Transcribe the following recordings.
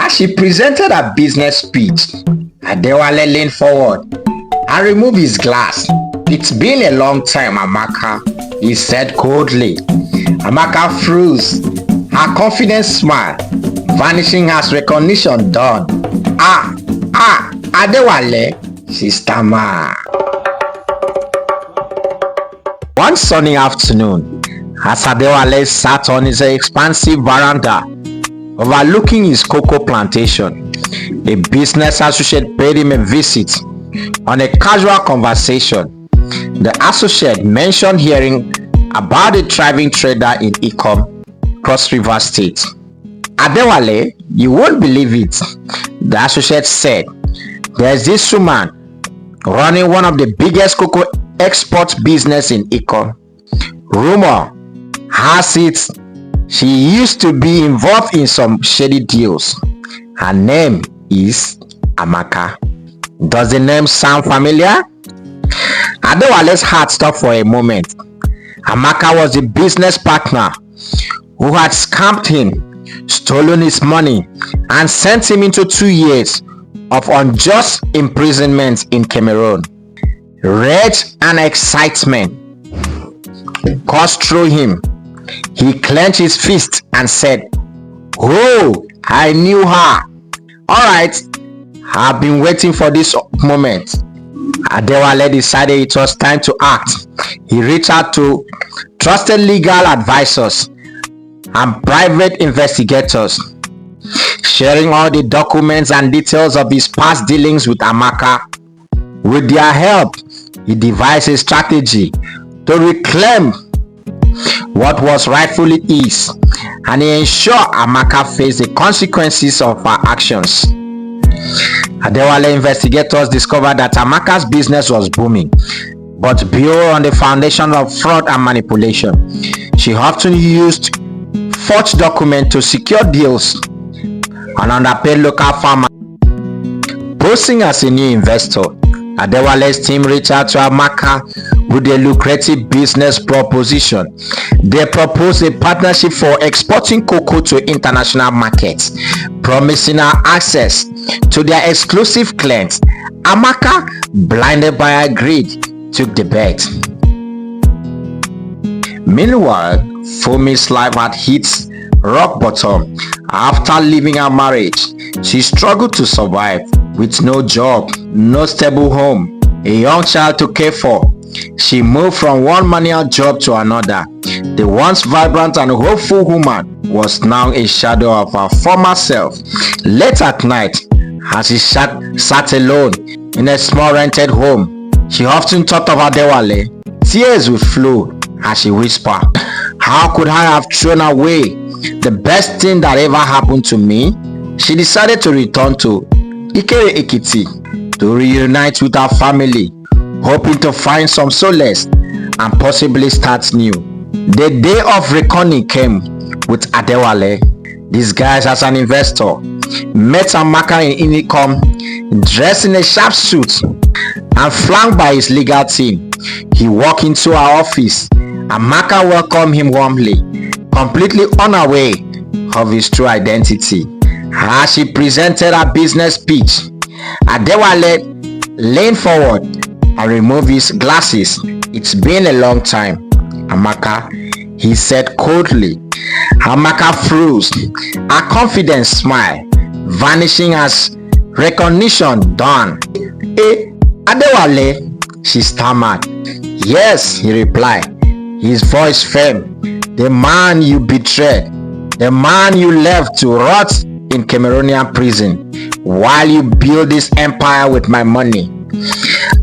As she presented her business speech, Adewale leaned forward and removed his glass. "It's been a long time, Amaka," he said coldly. Amaka froze, her confident smile vanishing as recognition dawned. Adewale," she stammered. One sunny afternoon, as Adewale sat on his expansive veranda overlooking his cocoa plantation, a business associate paid him a visit. On a casual conversation, the associate mentioned hearing about a thriving trader in Ikom, Cross River State. "Adewale, you won't believe it," the associate said. "There's this woman running one of the biggest cocoa export business in Ikom. Rumor has it she used to be involved in some shady deals. Her name is Amaka. Does the name sound familiar?" Adewale's heart stopped for a moment. Amaka was the business partner who had scammed him, stolen his money, and sent him into 2 years of unjust imprisonment in Cameroon. Rage and excitement coursed through him. He clenched his fist and said, "Oh, I knew her. All right, I've been waiting for this moment." Adewale decided it was time to act. He reached out to trusted legal advisors and private investigators, sharing all the documents and details of his past dealings with Amaka. With their help, he devised a strategy to reclaim what was rightfully his, and he ensured Amaka faced the consequences of her actions. Adewale investigators discovered that Amaka's business was booming, but built on the foundation of fraud and manipulation. She often used forged documents to secure deals and underpaid local farmers. Posing as a new investor, Adewale's team reached out to Amaka with a lucrative business proposition. They proposed a partnership for exporting cocoa to international markets, promising her access to their exclusive clients. Amaka, blinded by her greed, took the bet. Meanwhile, Funmi's life had hit rock bottom. After leaving her marriage, she struggled to survive with no job, no stable home, a young child to care for. She moved from one manual job to another. The once vibrant and hopeful woman was now a shadow of her former self. Late at night, as she sat alone in a small rented home, she often thought of Adewale. Tears would flow as she whispered, "How could I have thrown away the best thing that ever happened to me?" She decided to return to Ikere Ekiti to reunite with her family, hoping to find some solace and possibly start new. The day of reckoning came with Adewale, disguised as an investor, met Amaka in Ikom, dressed in a sharp suit and flanked by his legal team. He walked into her office. Amaka welcomed him warmly, completely unaware of his true identity. As she presented her business pitch, Adewale leaned forward and removed his glasses. "It's been a long time, Amaka," he said coldly. Amaka froze, her confident smile vanishing as recognition dawned. Adewale," she stammered. "Yes," he replied, his voice firm. "The man you betrayed, the man you left to rot in Cameroonian prison while you build this empire with my money."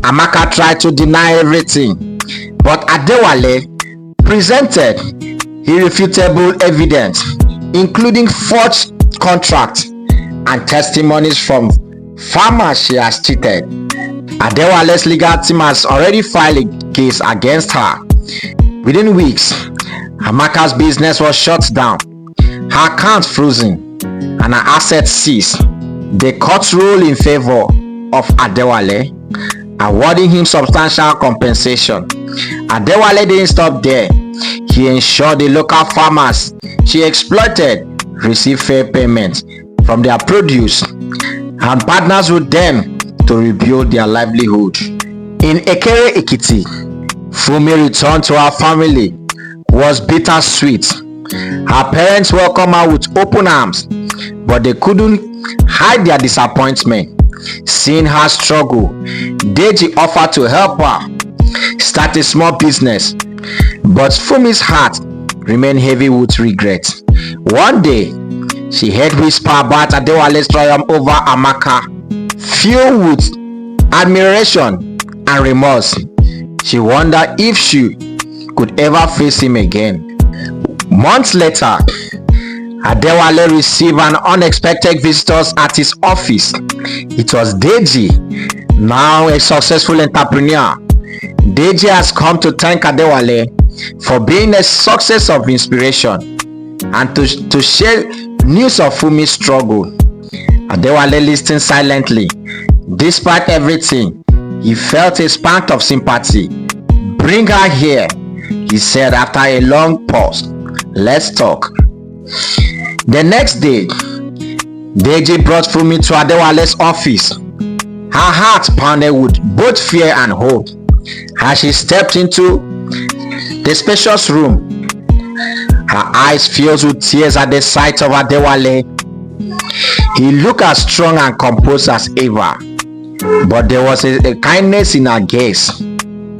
Amaka tried to deny everything, but Adewale presented irrefutable evidence, including forged contracts and testimonies from farmers she has cheated. Adewale's legal team has already filed a case against her. Within weeks, Amaka's business was shut down, her account frozen, and her assets seized. The court ruled in favor of Adewale, awarding him substantial compensation. Adewale didn't stop there. He ensured the local farmers she exploited received fair payment. from their produce and partners with them to rebuild their livelihood. In Ekere Ekiti, Funmi returned to her family was bittersweet. Her parents welcomed her with open arms, but they couldn't hide their disappointment. Seeing her struggle, Deji offered to help her start a small business, but Funmi's heart remained heavy with regret. One day, she heard whisper about Adewale's triumph over Amaka. Filled with admiration and remorse, she wondered if she could ever face him again. Months later, Adewale received an unexpected visitor at his office. It was Deji, now a successful entrepreneur. Deji has come to thank Adewale for being a source of inspiration and to share news of Funmi's struggle. Adewale listened silently. Despite everything, he felt a spark of sympathy. "Bring her here," he said after a long pause. "Let's talk." The next day, Deji brought Funmi to Adewale's office. Her heart pounded with both fear and hope as she stepped into the spacious room. Her eyes filled with tears at the sight of Adewale. He looked as strong and composed as ever, but there was a kindness in her gaze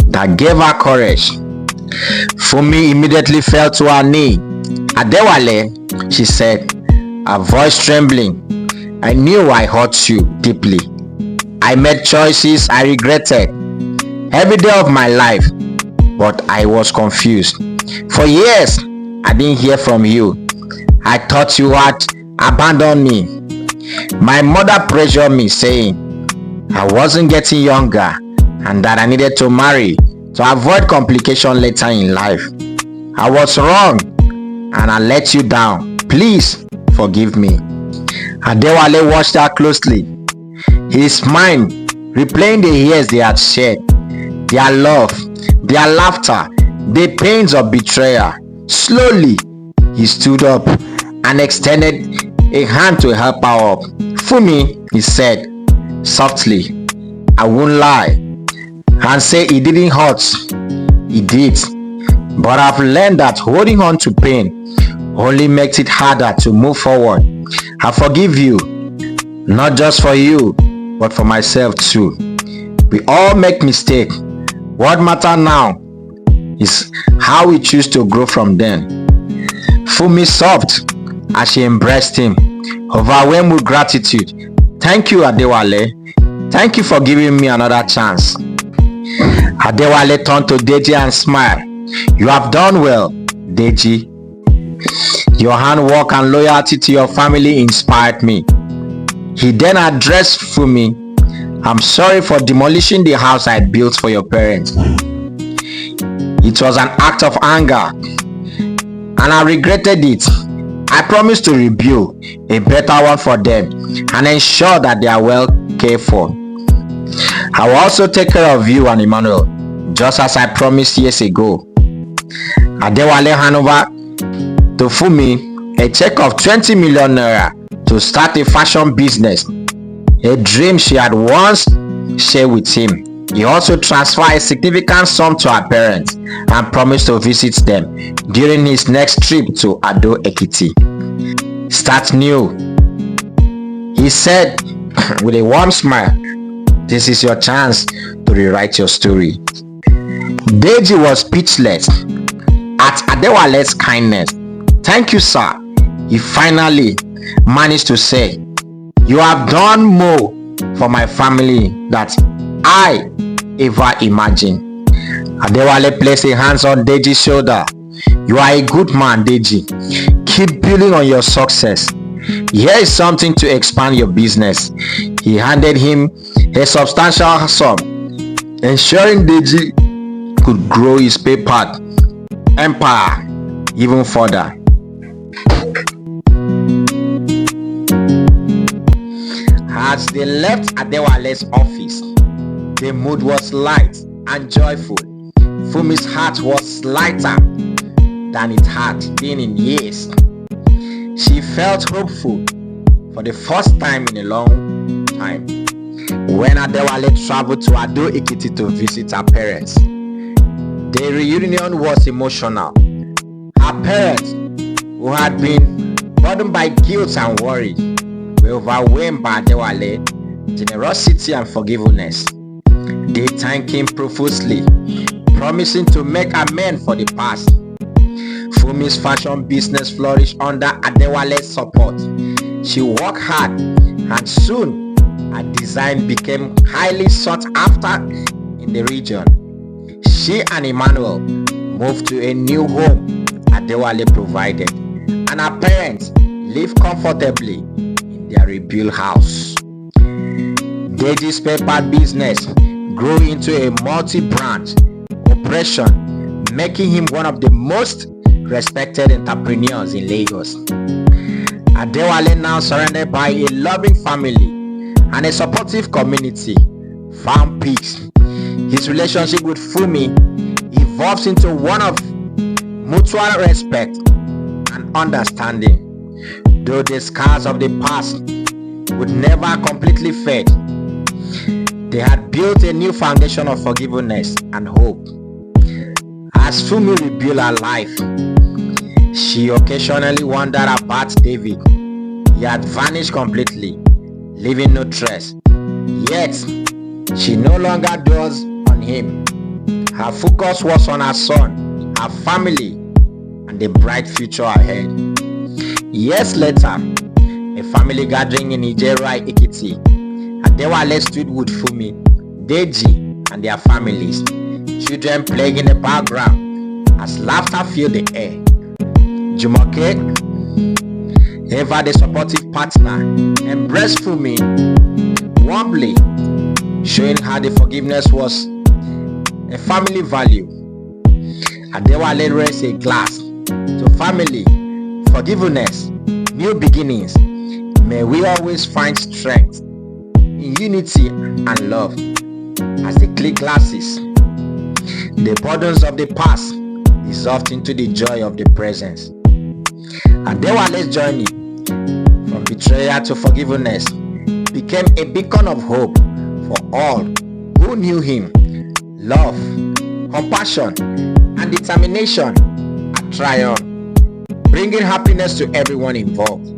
that gave her courage. Funmi immediately fell to her knee. "Adewale," she said, her voice trembling, "I knew I hurt you deeply. I made choices I regretted every day of my life, but I was confused. For years, I didn't hear from you. I thought you had abandoned me. My mother pressured me, saying I wasn't getting younger and that I needed to marry to avoid complications later in life. I was wrong and I let you down. Please forgive me." Adewale watched her closely, his mind replaying the years they had shared, their love, their laughter, the pains of betrayal. Slowly, he stood up and extended a hand to help her up. "Funmi," he said softly, "I won't lie and say it didn't hurt. It did. But I've learned that holding on to pain only makes it harder to move forward. I forgive you, not just for you, but for myself too. We all make mistakes. What matters now is how we choose to grow from them." Funmi sobbed as she embraced him, overwhelmed with gratitude. "Thank you, Adewale. Thank you for giving me another chance." Adewale turned to Deji and smiled. "You have done well, Deji. Your handwork and loyalty to your family inspired me." He then addressed Funmi. "I'm sorry for demolishing the house I built for your parents. It was an act of anger and I regretted it. I promise to rebuild a better one for them and ensure that they are well cared for. I will also take care of you and Emmanuel, just as I promised years ago." Adewale handed over to Funmi a check of 20 million naira to start a fashion business, a dream she had once shared with him. He also transferred a significant sum to her parents and promised to visit them during his next trip to Ado Ekiti. "Start new," he said with a warm smile. "This is your chance to rewrite your story." Deji was speechless at Adewale's kindness. "Thank you, sir," he finally managed to say. "You have done more for my family than I ever imagined." Adewale placed his hands on Deji's shoulder. "You are a good man, Deji. Keep building on your success. Here is something to expand your business." He handed him a substantial sum, ensuring Deji could grow his PayPal empire even further. As they left Adewale's office, the mood was light and joyful. Funmi's heart was lighter than it had been in years. She felt hopeful for the first time in a long time. When Adewale traveled to Ado Ekiti to visit her parents, the reunion was emotional. Her parents, who had been burdened by guilt and worry, were overwhelmed by Adewale's generosity and forgiveness. They thanked him profusely, promising to make amends for the past. Funmi's fashion business flourished under Adewale's support. She worked hard and soon her design became highly sought after in the region. She and Emmanuel moved to a new home Adewale provided, and her parents lived comfortably in their rebuilt house. Deji's paper business grew into a multi-branch operation, making him one of the most respected entrepreneurs in Lagos. Adewale, now surrounded by a loving family and a supportive community, found peace. His relationship with Funmi evolves into one of mutual respect and understanding. Though the scars of the past would never completely fade, they had built a new foundation of forgiveness and hope. As Funmi rebuilt her life, she occasionally wondered about David. He had vanished completely, leaving no trace. Yet, she no longer dwells on him. Her focus was on her son, her family, and the bright future ahead. Years later, a family gathering in Ijeru Ekiti, Adewale stood with Funmi, Deji, and their families. Children playing in the background as laughter filled the air. Jumoke, ever the supportive partner, embraced Funmi warmly, showing her the forgiveness was a family value. Adewale raised a glass to family, forgiveness, new beginnings. May we always find strength in unity and love. As they click glasses, the burdens of the past dissolved into the joy of the present. Adewale's journey from betrayal to forgiveness became a beacon of hope for all who knew him. Love, compassion, and determination at triumph, bringing happiness to everyone involved.